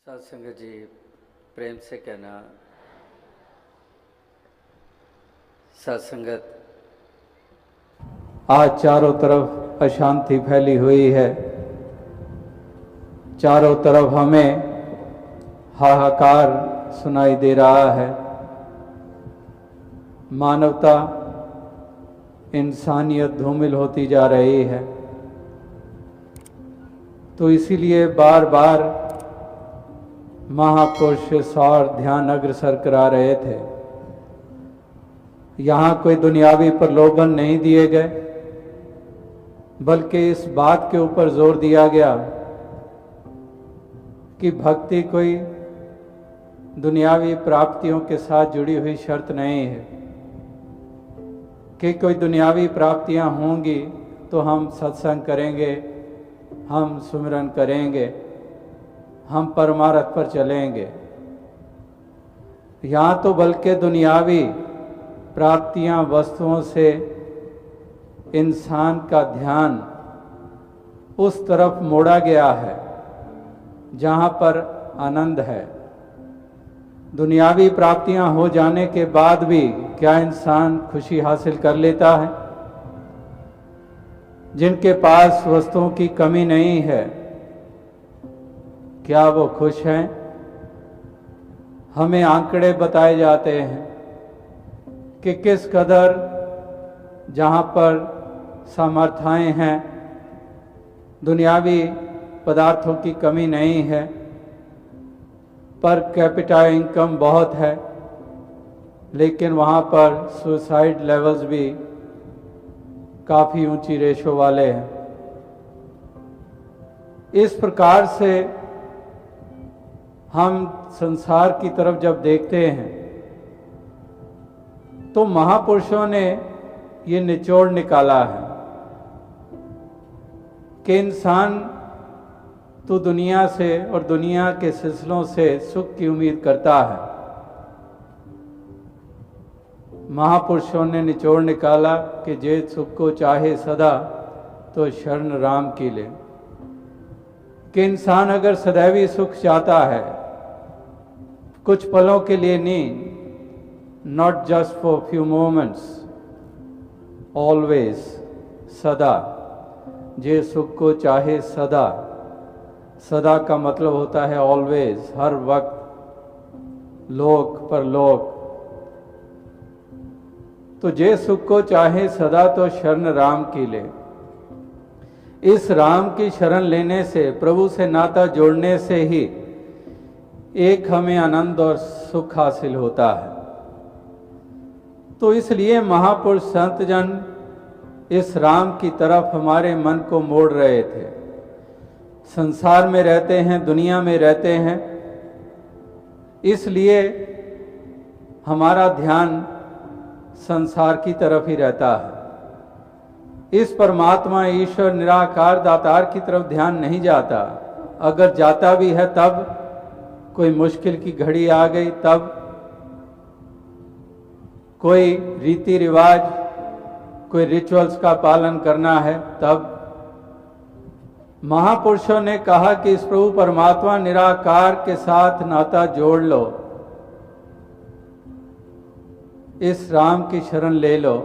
सत्संगत जी प्रेम से कहना, सत्संगत आज चारों तरफ अशांति फैली हुई है। चारों तरफ हमें हाहाकार सुनाई दे रहा है। मानवता, इंसानियत धूमिल होती जा रही है। तो इसीलिए बार बार महापुरुष इस और ध्यान अग्रसर करा रहे थे। यहाँ कोई दुनियावी प्रलोभन नहीं दिए गए, बल्कि इस बात के ऊपर जोर दिया गया कि भक्ति कोई दुनियावी प्राप्तियों के साथ जुड़ी हुई शर्त नहीं है कि कोई दुनियावी प्राप्तियां होंगी तो हम सत्संग करेंगे, हम सुमिरन करेंगे, हम परमार्थ पर चलेंगे। यहाँ तो बल्कि दुनियावी प्राप्तियां, वस्तुओं से इंसान का ध्यान उस तरफ मोड़ा गया है जहाँ पर आनंद है। दुनियावी प्राप्तियां हो जाने के बाद भी क्या इंसान खुशी हासिल कर लेता है? जिनके पास वस्तुओं की कमी नहीं है, क्या वो खुश हैं? हमें आंकड़े बताए जाते हैं कि किस कदर जहाँ पर सामर्थ्यें हैं, दुनियावी पदार्थों की कमी नहीं है, पर कैपिटा इनकम बहुत है, लेकिन वहाँ पर सुसाइड लेवल्स भी काफ़ी ऊंची रेशो वाले हैं। इस प्रकार से हम संसार की तरफ जब देखते हैं तो महापुरुषों ने ये निचोड़ निकाला है कि इंसान तो दुनिया से और दुनिया के सिलसिलों से सुख की उम्मीद करता है। महापुरुषों ने निचोड़ निकाला कि जे सुख को चाहे सदा तो शरण राम की ले, कि इंसान अगर सदैवी सुख चाहता है, कुछ पलों के लिए नहीं, not just for few moments, always, सदा, जे सुख को चाहे सदा। सदा का मतलब होता है ऑलवेज, हर वक्त, लोक परलोक। तो जे सुख को चाहे सदा तो शरण राम की ले। इस राम की शरण लेने से, प्रभु से नाता जोड़ने से ही एक हमें आनंद और सुख हासिल होता है। तो इसलिए महापुरुष संत जन इस राम की तरफ हमारे मन को मोड़ रहे थे। संसार में रहते हैं, दुनिया में रहते हैं, इसलिए हमारा ध्यान संसार की तरफ ही रहता है। इस परमात्मा, ईश्वर, निराकार दातार की तरफ ध्यान नहीं जाता। अगर जाता भी है तब कोई मुश्किल की घड़ी आ गई, तब कोई रीति रिवाज, कोई रिचुअल्स का पालन करना है, तब। महापुरुषों ने कहा कि इस प्रभु परमात्मा निराकार के साथ नाता जोड़ लो, इस राम की शरण ले लो।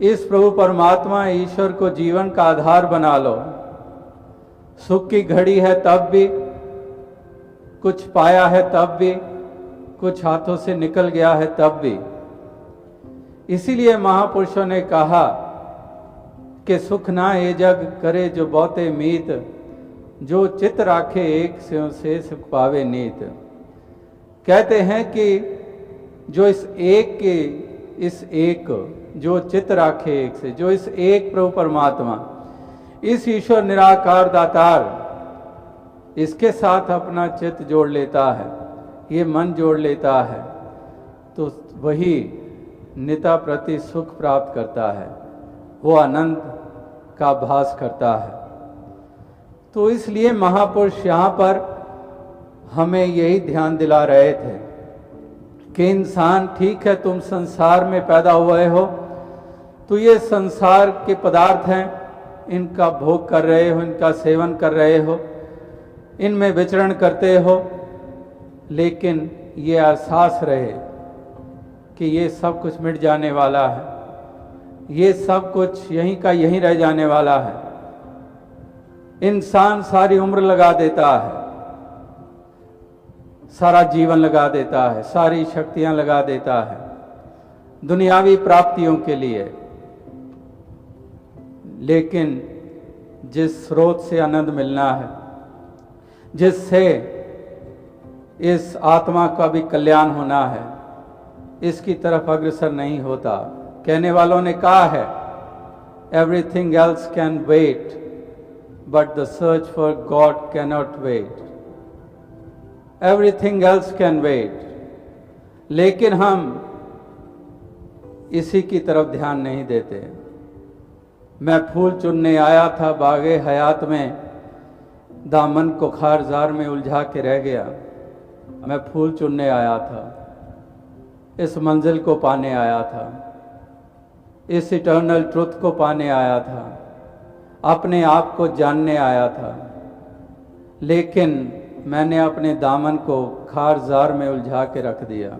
इस प्रभु परमात्मा ईश्वर को जीवन का आधार बना लो। सुख की घड़ी है तब भी, कुछ पाया है तब भी, कुछ हाथों से निकल गया है तब भी। इसीलिए महापुरुषों ने कहा कि सुख ना ये जग करे जो बहुते मीत, जो चित राखे एक से सुख पावे नीत। कहते हैं कि जो इस एक जो चित राखे एक से, जो इस एक प्रभु परमात्मा, इस ईश्वर निराकार दातार, इसके साथ अपना चित्त जोड़ लेता है, ये मन जोड़ लेता है, तो वही निता प्रति सुख प्राप्त करता है, वो आनंद का भास करता है। तो इसलिए महापुरुष यहाँ पर हमें यही ध्यान दिला रहे थे कि इंसान, ठीक है तुम संसार में पैदा हुए हो, तो ये संसार के पदार्थ हैं, इनका भोग कर रहे हो, इनका सेवन कर रहे हो, इनमें विचरण करते हो, लेकिन ये एहसास रहे कि ये सब कुछ मिट जाने वाला है, ये सब कुछ यहीं का यहीं रह जाने वाला है। इंसान सारी उम्र लगा देता है, सारा जीवन लगा देता है, सारी शक्तियां लगा देता है दुनियावी प्राप्तियों के लिए, लेकिन जिस स्रोत से आनंद मिलना है, जिससे इस आत्मा का भी कल्याण होना है, इसकी तरफ अग्रसर नहीं होता। कहने वालों ने कहा है, everything else can wait but the search for God cannot wait. Everything else can wait, लेकिन हम इसी की तरफ ध्यान नहीं देते। मैं फूल चुनने आया था बागे हयात में, दामन को खारजार में उलझा के रह गया। मैं फूल चुनने आया था, इस मंजिल को पाने आया था, इस इटर्नल ट्रुथ को पाने आया था, अपने आप को जानने आया था, लेकिन मैंने अपने दामन को खारजार में उलझा के रख दिया।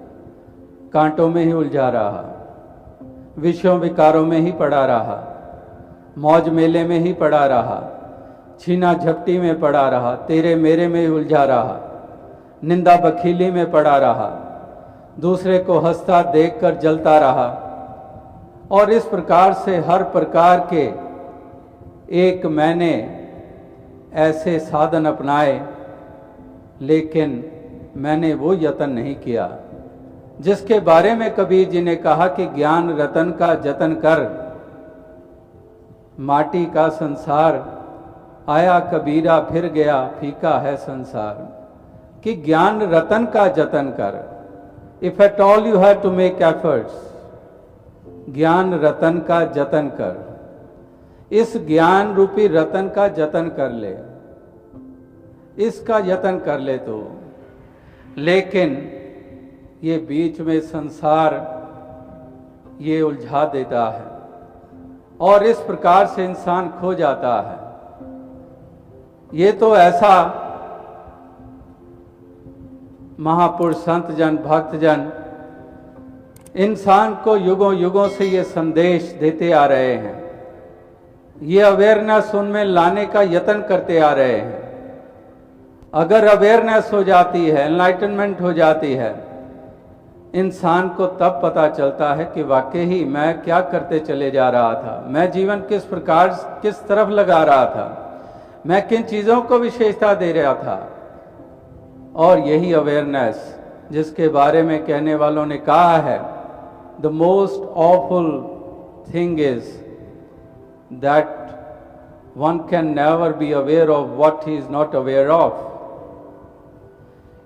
कांटों में ही उलझा रहा, विषयों विकारों में ही पड़ा रहा, मौज मेले में ही पड़ा रहा, छीना झपटी में पड़ा रहा, तेरे मेरे में ही उलझा रहा, निंदा बखीली में पड़ा रहा, दूसरे को हंसता देखकर जलता रहा, और इस प्रकार से हर प्रकार के एक मैंने ऐसे साधन अपनाए, लेकिन मैंने वो यत्न नहीं किया जिसके बारे में कबीर जी ने कहा कि ज्ञान रतन का जतन कर। माटी का संसार आया कबीरा फिर गया, फीका है संसार। कि ज्ञान रतन का जतन कर। If at all you have to make efforts, ज्ञान रतन का जतन कर। इस ज्ञान रूपी रतन का जतन कर ले, इसका यत्न कर ले तो। लेकिन ये बीच में संसार ये उलझा देता है और इस प्रकार से इंसान खो जाता है। ये तो ऐसा महापुरुष संत जन भक्त जन इंसान को युगों युगों से ये संदेश देते आ रहे हैं, ये अवेयरनेस उनमें लाने का यत्न करते आ रहे हैं। अगर अवेयरनेस हो जाती है, एनलाइटनमेंट हो जाती है, इंसान को तब पता चलता है कि वाकई ही मैं क्या करते चले जा रहा था, मैं जीवन किस प्रकार किस तरफ लगा रहा था, मैं किन चीज़ों को विशेषता दे रहा था। और यही अवेयरनेस जिसके बारे में कहने वालों ने कहा है, the most awful thing is that one can never be aware of what he is not aware of.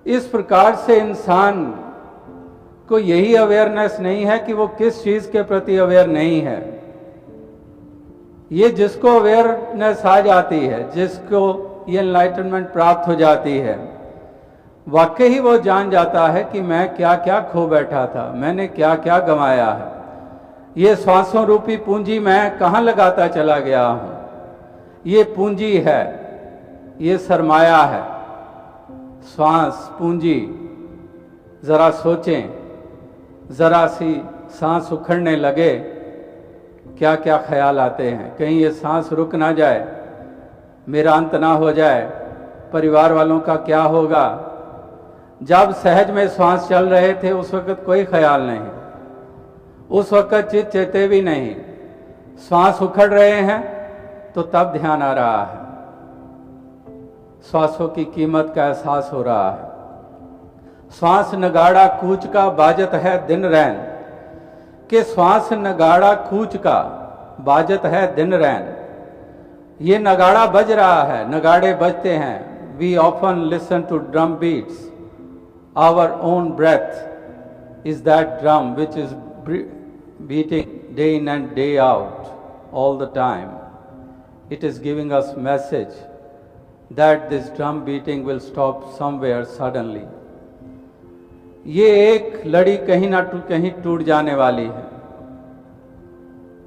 इस प्रकार से इंसान को यही अवेयरनेस नहीं है कि वो किस चीज के प्रति अवेयर नहीं है। ये जिसको अवेयरनेस आ जाती है, जिसको ये एनलाइटनमेंट प्राप्त हो जाती है, वाकई ही वो जान जाता है कि मैं क्या क्या खो बैठा था, मैंने क्या क्या गंवाया है, ये श्वासों रूपी पूंजी मैं कहाँ लगाता चला गया हूं। ये पूंजी है, ये सरमाया है, श्वास पूंजी। जरा सोचें, जरा सी सांस उखड़ने लगे, क्या क्या ख्याल आते हैं। कहीं ये सांस रुक ना जाए, मेरा अंत ना हो जाए, परिवार वालों का क्या होगा। जब सहज में श्वास चल रहे थे उस वक्त कोई ख्याल नहीं, उस वक्त चित चेते भी नहीं। श्वास उखड़ रहे हैं तो तब ध्यान आ रहा है, श्वासों की कीमत का एहसास हो रहा है। श्वास नगाड़ा कूच का बाजत है दिन रैन, कि श्वास नगाड़ा कूच का बाजत है दिन रैन। ये नगाड़ा बज रहा है, नगाड़े बजते हैं। We often listen to drum beats, our own breath is that drum which is beating day in and day out all the time. It is giving us message that this drum beating will stop somewhere suddenly. ये एक लड़ी कहीं ना कहीं टूट जाने वाली है।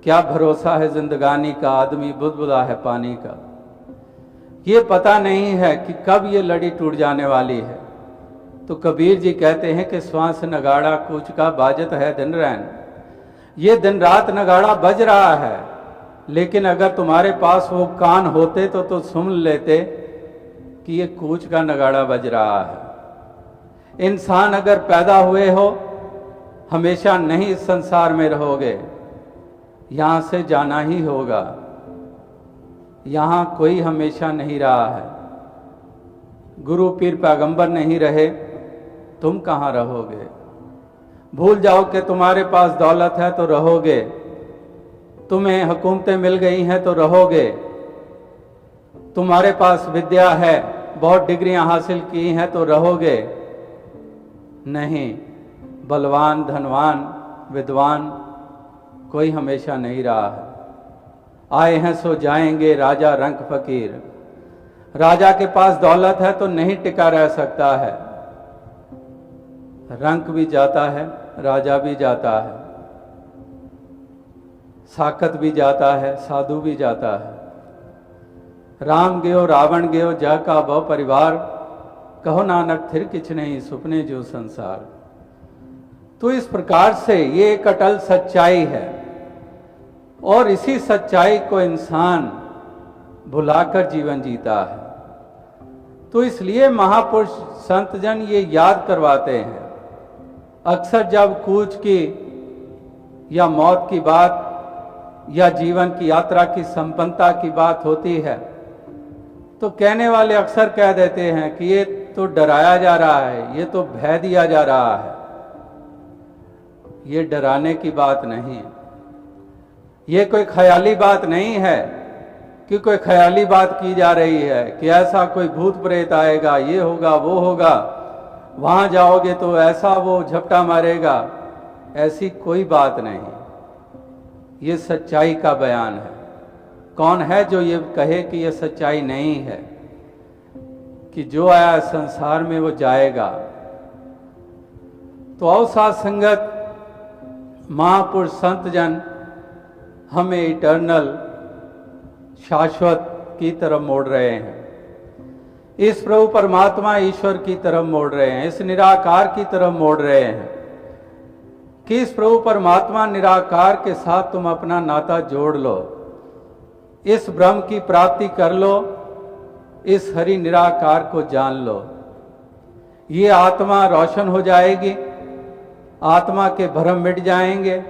क्या भरोसा है जिंदगानी का, आदमी बुदबुदा है पानी का। ये पता नहीं है कि कब ये लड़ी टूट जाने वाली है। तो कबीर जी कहते हैं कि श्वास नगाड़ा कूच का बाजत है दिन रैन। ये दिन रात नगाड़ा बज रहा है, लेकिन अगर तुम्हारे पास वो कान होते तो सुन लेते कि ये कूच का नगाड़ा बज रहा है। इंसान अगर पैदा हुए हो, हमेशा नहीं इस संसार में रहोगे, यहां से जाना ही होगा। यहां कोई हमेशा नहीं रहा है। गुरु पीर पैगंबर नहीं रहे, तुम कहां रहोगे? भूल जाओ कि तुम्हारे पास दौलत है तो रहोगे, तुम्हें हुकूमतें मिल गई हैं तो रहोगे, तुम्हारे पास विद्या है, बहुत डिग्रियां हासिल की हैं तो रहोगे। नहीं, बलवान, धनवान, विद्वान कोई हमेशा नहीं रहा है। आए हैं सो जाएंगे राजा रंक फकीर। राजा के पास दौलत है तो नहीं टिका रह सकता है। रंक भी जाता है, राजा भी जाता है, साकत भी जाता है, साधु भी जाता है। राम गयो रावण गयो जा का बहु परिवार, कहो नानक थिर किछ नहीं सुपने जो संसार। तो इस प्रकार से ये एक अटल सच्चाई है, और इसी सच्चाई को इंसान भुलाकर जीवन जीता है। तो इसलिए महापुरुष संत जन ये याद करवाते हैं। अक्सर जब कूच की या मौत की बात या जीवन की यात्रा की संपन्नता की बात होती है, तो कहने वाले अक्सर कह देते हैं कि ये तो डराया जा रहा है, ये तो भय दिया जा रहा है। ये डराने की बात नहीं है, ये कोई ख्याली बात नहीं है कि कोई ख्याली बात की जा रही है कि ऐसा कोई भूत प्रेत आएगा, ये होगा, वो होगा, वहां जाओगे तो ऐसा वो झपटा मारेगा। ऐसी कोई बात नहीं, ये सच्चाई का बयान है। कौन है जो ये कहे कि ये सच्चाई नहीं है, कि जो आया संसार में वो जाएगा। तो आओ साथ संगत, महापुरुष संत जन हमें इटर्नल शाश्वत की तरफ मोड़ रहे हैं, इस प्रभु परमात्मा ईश्वर की तरफ मोड़ रहे हैं, इस निराकार की तरफ मोड़ रहे हैं कि इस प्रभु परमात्मा निराकार के साथ तुम अपना नाता जोड़ लो, इस ब्रह्म की प्राप्ति कर लो, इस हरि निराकार को जान लो। ये आत्मा रोशन हो जाएगी, आत्मा के भ्रम मिट जाएंगे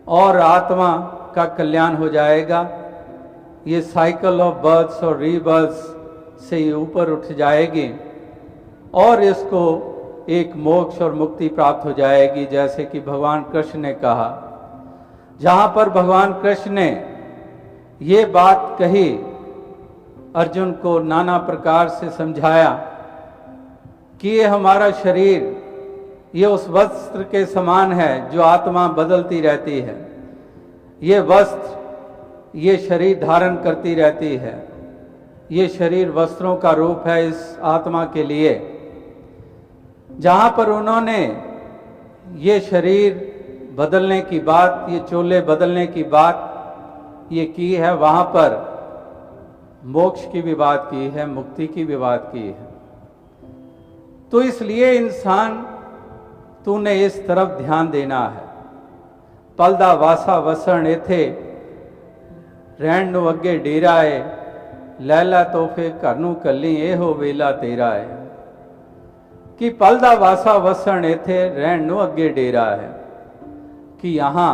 और आत्मा का कल्याण हो जाएगा। ये साइकिल ऑफ बर्थ्स और रीबर्थ्स से ये ऊपर उठ जाएगी और इसको एक मोक्ष और मुक्ति प्राप्त हो जाएगी। जैसे कि भगवान कृष्ण ने कहा, जहां पर भगवान कृष्ण ने ये बात कही, अर्जुन को नाना प्रकार से समझाया कि ये हमारा शरीर ये उस वस्त्र के समान है जो आत्मा बदलती रहती है। ये वस्त्र ये शरीर धारण करती रहती है, ये शरीर वस्त्रों का रूप है इस आत्मा के लिए। जहां पर उन्होंने ये शरीर बदलने की बात, ये चोले बदलने की बात ये की है, वहां पर मोक्ष की भी बात की है, मुक्ति की भी बात की है। तो इसलिए इंसान तूने इस तरफ ध्यान देना है। पलदा वासा वसण एथे रहन नु अगे डेरा है, लैला तोहफे घर नू कली एहो वेला तेरा है। कि पलदा वासा वसण एथे रहन नु अगे डेरा है, कि यहां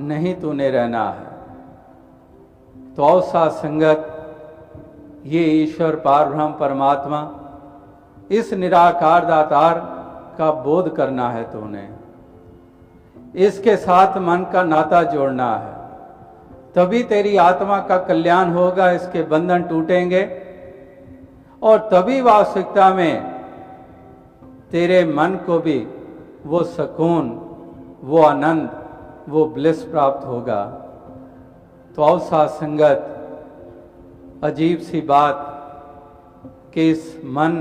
नहीं तूने रहना है। तो औसा संगत, ये ईश्वर पारब्रह्म परमात्मा, इस निराकार दातार का बोध करना है तूने, इसके साथ मन का नाता जोड़ना है, तभी तेरी आत्मा का कल्याण होगा, इसके बंधन टूटेंगे और तभी वास्तविकता में तेरे मन को भी वो सुकून, वो आनंद, वो ब्लिस प्राप्त होगा। तो औसा संगत, अजीब सी बात कि इस मन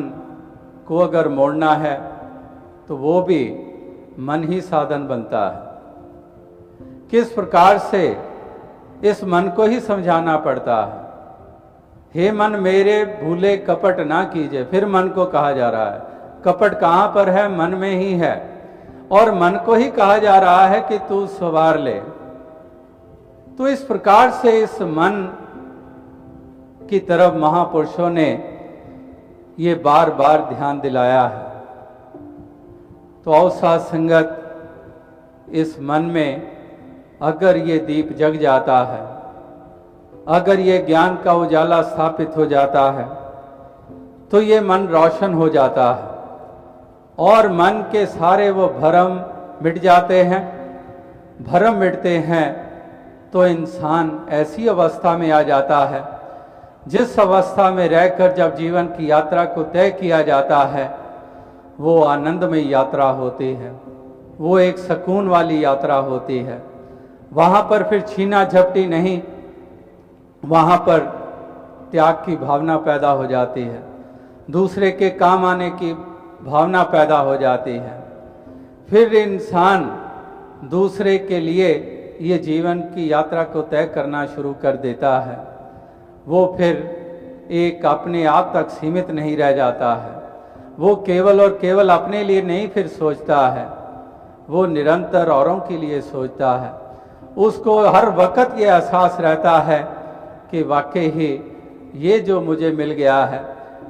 को अगर मोड़ना है तो वो भी मन ही साधन बनता है। किस प्रकार से इस मन को ही समझाना पड़ता है हे मन मेरे भूले कपट ना कीजिए। फिर मन को कहा जा रहा है, कपट कहाँ पर है? मन में ही है। और मन को ही कहा जा रहा है कि तू संवार ले। तो इस प्रकार से इस मन की तरफ महापुरुषों ने ये बार बार ध्यान दिलाया है। तो अवसाद संगत, इस मन में अगर ये दीप जग जाता है, अगर ये ज्ञान का उजाला स्थापित हो जाता है, तो ये मन रोशन हो जाता है और मन के सारे वो भ्रम मिट जाते हैं। भ्रम मिटते हैं तो इंसान ऐसी अवस्था में आ जाता है जिस अवस्था में रहकर जब जीवन की यात्रा को तय किया जाता है, वो आनंदमय यात्रा होती है, वो एक सुकून वाली यात्रा होती है। वहाँ पर फिर छीना झपटी नहीं, वहाँ पर त्याग की भावना पैदा हो जाती है, दूसरे के काम आने की भावना पैदा हो जाती है। फिर इंसान दूसरे के लिए ये जीवन की यात्रा को तय करना शुरू कर देता है। वो फिर एक अपने आप तक सीमित नहीं रह जाता है, वो केवल और केवल अपने लिए नहीं फिर सोचता है, वो निरंतर औरों के लिए सोचता है। उसको हर वक्त ये एहसास रहता है कि वाकई ही ये जो मुझे मिल गया है,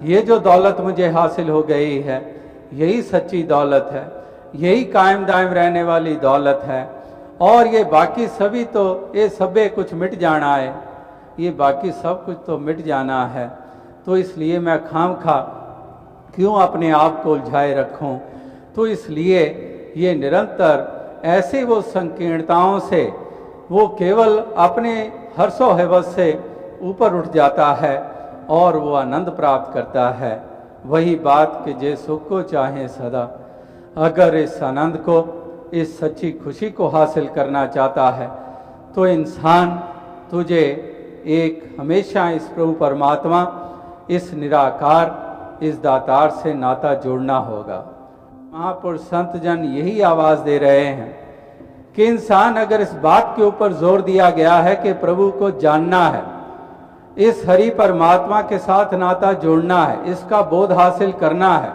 ये जो दौलत मुझे हासिल हो गई है, यही सच्ची दौलत है, यही कायम दायम रहने वाली दौलत है। और ये बाकी सभी तो ये सबे कुछ मिट जाना है, ये बाकी सब कुछ तो मिट जाना है। तो इसलिए मैं खामखा क्यों अपने आप को उलझाए रखूं। तो इसलिए ये निरंतर ऐसे वो संकीर्णताओं से वो केवल अपने हर्षो हवस से ऊपर उठ जाता है और वो आनंद प्राप्त करता है। वही बात कि जे सुख को चाहे सदा, अगर इस आनंद को, इस सच्ची खुशी को हासिल करना चाहता है तो इंसान तुझे एक हमेशा इस प्रभु परमात्मा, इस निराकार, इस दातार से नाता जोड़ना होगा। महापुरुष संत जन यही आवाज दे रहे हैं कि इंसान अगर इस बात के ऊपर जोर दिया गया है कि प्रभु को जानना है, इस हरि परमात्मा के साथ नाता जोड़ना है, इसका बोध हासिल करना है,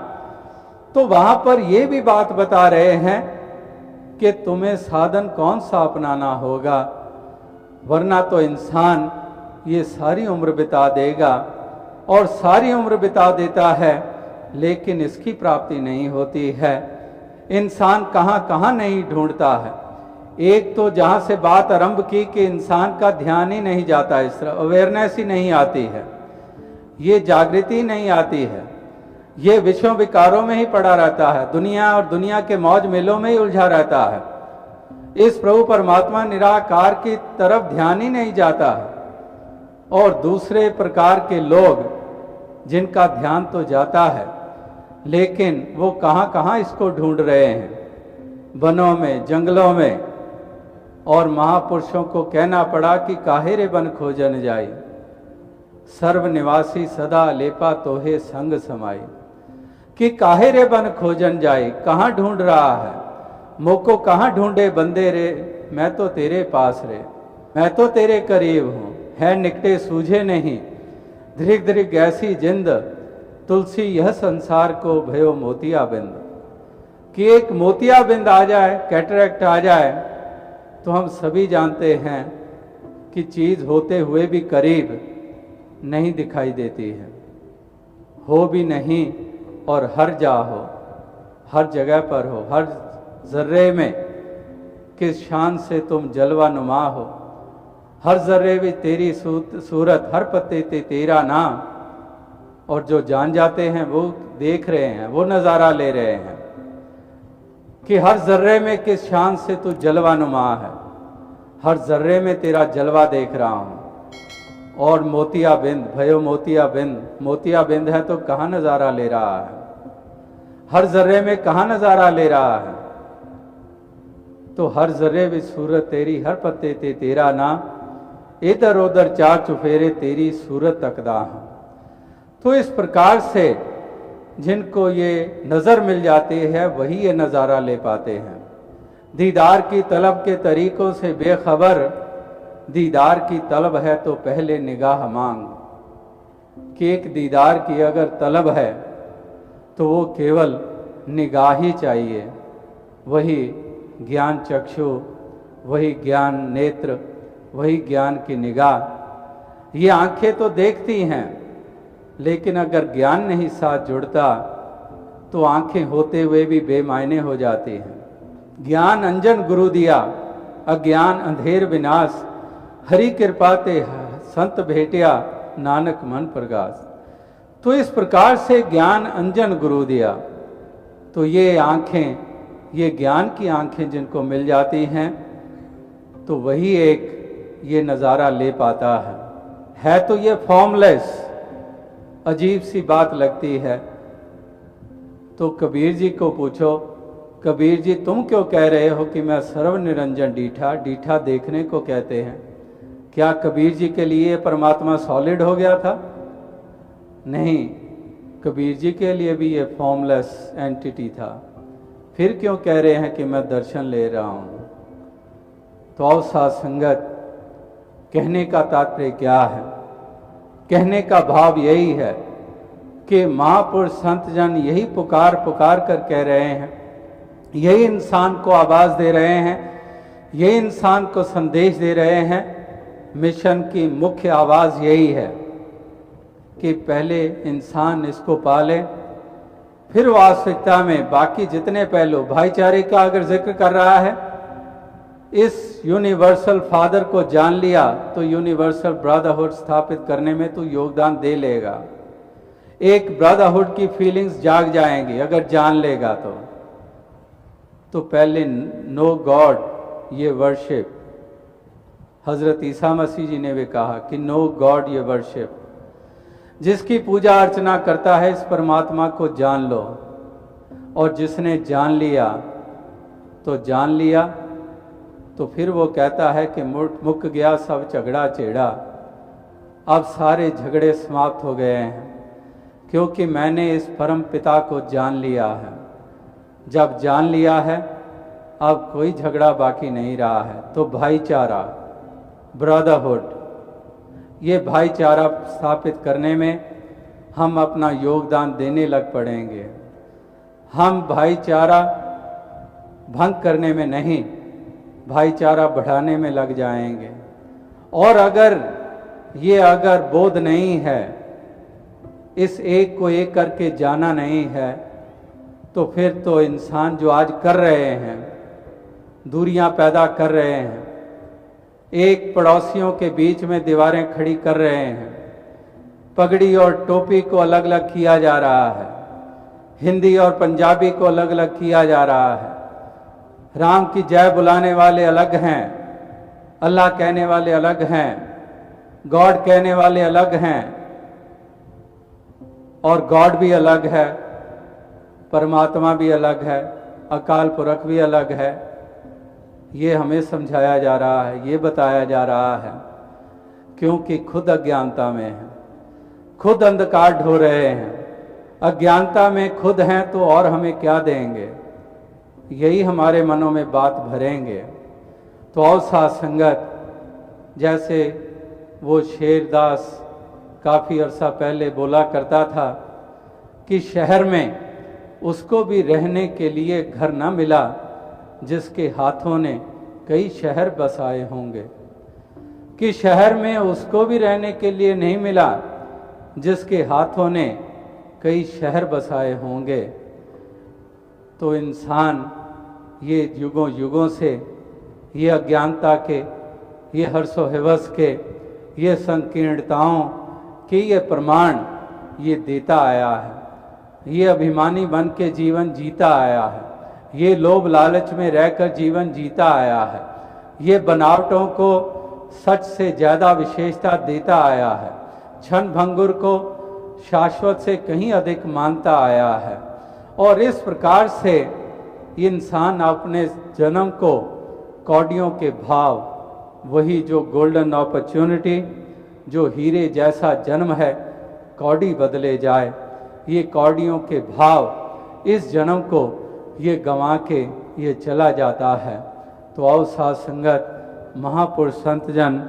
तो वहां पर यह भी बात बता रहे हैं कि तुम्हें साधन कौन सा अपनाना होगा, वरना तो इंसान ये सारी उम्र बिता देगा और सारी उम्र बिता देता है लेकिन इसकी प्राप्ति नहीं होती है। इंसान कहाँ कहाँ नहीं ढूंढता है। एक तो जहाँ से बात आरंभ की कि इंसान का ध्यान ही नहीं जाता, इस तरह अवेयरनेस ही नहीं आती है, ये जागृति नहीं आती है, ये विषयों विकारों में ही पड़ा रहता है, दुनिया और दुनिया के मौज मेलों में ही उलझा रहता है। इस प्रभु परमात्मा निराकार की तरफ ध्यान ही नहीं जाता है। और दूसरे प्रकार के लोग जिनका ध्यान तो जाता है लेकिन वो कहाँ कहाँ इसको ढूंढ रहे हैं, वनों में, जंगलों में। और महापुरुषों को कहना पड़ा कि काहे रे बन खोजन जाई, सर्व निवासी सदा लेपा तोहे संग समाई। कि काहे रे बन खोजन जाई, कहाँ ढूंढ रहा है, मोको कहाँ ढूंढे बंदे रे, मैं तो तेरे पास रे, मैं तो तेरे करीब हूँ, है निकटे सूझे नहीं, धृग धृग ऐसी जिंद, तुलसी यह संसार को भयो मोतिया बिंद। कि एक मोतिया बिंद आ जाए, कैटरैक्ट आ जाए, तो हम सभी जानते हैं कि चीज होते हुए भी करीब नहीं दिखाई देती है, हो भी नहीं और हर जा हो, हर जगह पर हो, हर जर्रे में किस शान से तुम जलवा नुमा हो, हर जर्रे में तेरी सूरत, हर पत्ते ते तेरा नाम। और जो जान जाते हैं वो देख रहे हैं, वो नज़ारा ले रहे हैं कि हर जर्रे में किस शान से तू जलवा नुमा है, हर जर्रे में तेरा जलवा देख रहा हूँ। और मोतिया बिंद, भयो मोतिया बिंद, मोतिया बिंद है तो कहाँ नज़ारा ले रहा है, हर जर्रे में कहाँ नज़ारा ले रहा है। तो हर जर्रे में सूरत तेरी, हर पत्ते ते तेरा नाम, इधर उधर चार चुफेरे तेरी सूरत तकदा है। तो इस प्रकार से जिनको ये नज़र मिल जाती है वही ये नज़ारा ले पाते हैं। दीदार की तलब के तरीकों से बेखबर, दीदार की तलब है तो पहले निगाह मांग। कि एक दीदार की अगर तलब है तो वो केवल निगाह ही चाहिए, वही ज्ञान चक्षु, वही ज्ञान नेत्र, वही ज्ञान की निगाह। ये आंखें तो देखती हैं, लेकिन अगर ज्ञान नहीं साथ जुड़ता तो आंखें होते हुए भी बेमायने हो जाती हैं। ज्ञान अंजन गुरु दिया, अज्ञान अंधेर विनाश, हरि कृपा ते संत भेटिया, नानक मन प्रकाश। तो इस प्रकार से ज्ञान अंजन गुरु दिया, तो ये आंखें, ये ज्ञान की आंखें जिनको मिल जाती हैं तो वही एक ये नज़ारा ले पाता है तो ये फॉर्मलेस, अजीब सी बात लगती है। तो कबीर जी को पूछो, कबीर जी तुम क्यों कह रहे हो कि मैं सर्व निरंजन डीठा, डीठा देखने को कहते हैं। क्या कबीर जी के लिए परमात्मा सॉलिड हो गया था? नहीं, कबीर जी के लिए भी ये फॉर्मलेस एंटिटी था। फिर क्यों कह रहे हैं कि मैं दर्शन ले रहा हूं? तो आओ साथ संगत, कहने का तात्पर्य क्या है? कहने का भाव यही है कि महापुरुष संत जन यही पुकार पुकार कर कह रहे हैं, यही इंसान को आवाज दे रहे हैं, यही इंसान को संदेश दे रहे हैं। मिशन की मुख्य आवाज यही है कि पहले इंसान इसको पाले, फिर वास्तविकता में बाकी जितने पहलू, भाईचारे का अगर जिक्र कर रहा है, इस यूनिवर्सल फादर को जान लिया तो यूनिवर्सल ब्रदरहुड स्थापित करने में तो योगदान दे लेगा। एक ब्रदरहुड की फीलिंग्स जाग जाएंगी अगर जान लेगा तो पहले नो गॉड, ये वर्शिप। हजरत ईसा मसीह जी ने भी कहा कि नो गॉड ये वर्शिप। जिसकी पूजा अर्चना करता है इस परमात्मा को जान लो, और जिसने जान लिया तो जान लिया, तो फिर वो कहता है कि मुक गया सब झगड़ा चेड़ा। अब सारे झगड़े समाप्त हो गए हैं क्योंकि मैंने इस परम पिता को जान लिया है। जब जान लिया है अब कोई झगड़ा बाकी नहीं रहा है। तो भाईचारा, ब्रदरहुड, ये भाईचारा स्थापित करने में हम अपना योगदान देने लग पड़ेंगे। हम भाईचारा भंग करने में नहीं, भाईचारा बढ़ाने में लग जाएंगे। और अगर बोध नहीं है, इस एक को एक करके जाना नहीं है, तो फिर तो इंसान जो आज कर रहे हैं, दूरियां पैदा कर रहे हैं, एक पड़ोसियों के बीच में दीवारें खड़ी कर रहे हैं, पगड़ी और टोपी को अलग अलग किया जा रहा है, हिंदी और पंजाबी को अलग अलग किया जा रहा है, राम की जय बुलाने वाले अलग हैं, अल्लाह कहने वाले अलग हैं, गॉड कहने वाले अलग हैं, और गॉड भी अलग है, परमात्मा भी अलग है, अकाल पुरख भी अलग है। ये हमें समझाया जा रहा है, ये बताया जा रहा है, क्योंकि खुद अज्ञानता में है, खुद अंधकार ढो रहे हैं, अज्ञानता में खुद हैं, तो और हमें क्या देंगे? यही हमारे मनों में बात भरेंगे। तो और साथ संगत, जैसे वो शेरदास काफ़ी अरसा पहले बोला करता था कि शहर में उसको भी रहने के लिए घर न मिला जिसके हाथों ने कई शहर बसाए होंगे, कि शहर में उसको भी रहने के लिए नहीं मिला जिसके हाथों ने कई शहर बसाए होंगे। तो इंसान ये युगों युगों से ये अज्ञानता के, ये हर्षो हवस के, ये संकीर्णताओं के ये प्रमाण ये देता आया है, ये अभिमानी बन के जीवन जीता आया है, ये लोभ लालच में रहकर जीवन जीता आया है, ये बनावटों को सच से ज़्यादा विशेषता देता आया है, क्षण भंगुर को शाश्वत से कहीं अधिक मानता आया है। और इस प्रकार से इंसान अपने जन्म को कौड़ियों के भाव, वही जो गोल्डन अपॉर्चुनिटी, जो हीरे जैसा जन्म है, कौड़ी बदले जाए, ये कौड़ियों के भाव इस जन्म को ये गंवा के ये चला जाता है। तो आओ साथ संगत, महापुरुष संत जन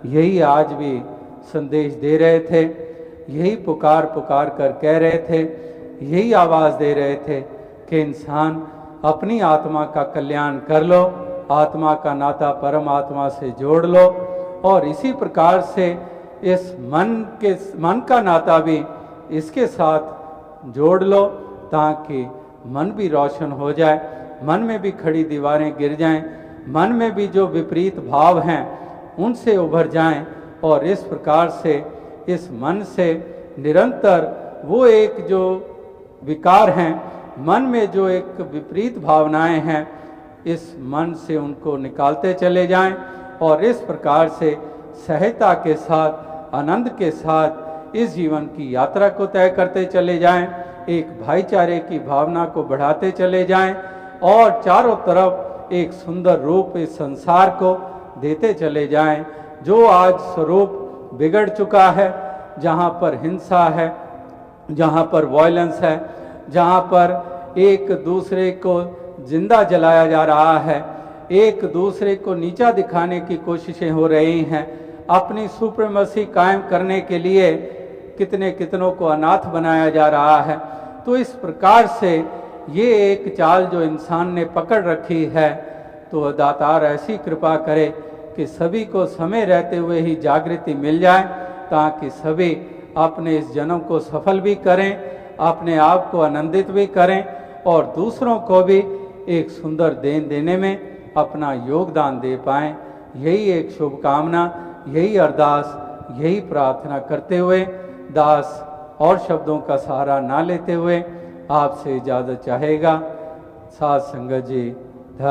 यही आज भी संदेश दे रहे थे यही पुकार पुकार कर कह रहे थे, यही आवाज़ दे रहे थे कि इंसान अपनी आत्मा का कल्याण कर लो, आत्मा का नाता परमात्मा से जोड़ लो, और इसी प्रकार से इस मन का नाता भी इसके साथ जोड़ लो, ताकि मन भी रोशन हो जाए, मन में भी खड़ी दीवारें गिर जाएं, मन में भी जो विपरीत भाव हैं उनसे उभर जाएं, और इस प्रकार से इस मन से निरंतर वो एक जो विकार हैं, मन में जो एक विपरीत भावनाएं हैं, इस मन से उनको निकालते चले जाएं, और इस प्रकार से सहजता के साथ, आनंद के साथ इस जीवन की यात्रा को तय करते चले जाएं, एक भाईचारे की भावना को बढ़ाते चले जाएं, और चारों तरफ एक सुंदर रूप इस संसार को देते चले जाएं। जो आज स्वरूप बिगड़ चुका है, जहाँ पर हिंसा है, जहाँ पर वायलेंस है, जहाँ पर एक दूसरे को जिंदा जलाया जा रहा है, एक दूसरे को नीचा दिखाने की कोशिशें हो रही हैं, अपनी सुप्रीमेसी कायम करने के लिए कितनों को अनाथ बनाया जा रहा है। तो इस प्रकार से ये एक चाल जो इंसान ने पकड़ रखी है, तो दातार ऐसी कृपा करे कि सभी को समय रहते हुए ही जागृति मिल जाए, ताकि सभी अपने इस जन्म को सफल भी करें, अपने आप को आनंदित भी करें, और दूसरों को भी एक सुंदर देन देने में अपना योगदान दे पाएं। यही एक शुभकामना, यही अरदास, यही प्रार्थना करते हुए दास और शब्दों का सहारा ना लेते हुए आपसे इजाज़त चाहेगा। साथ संगत जी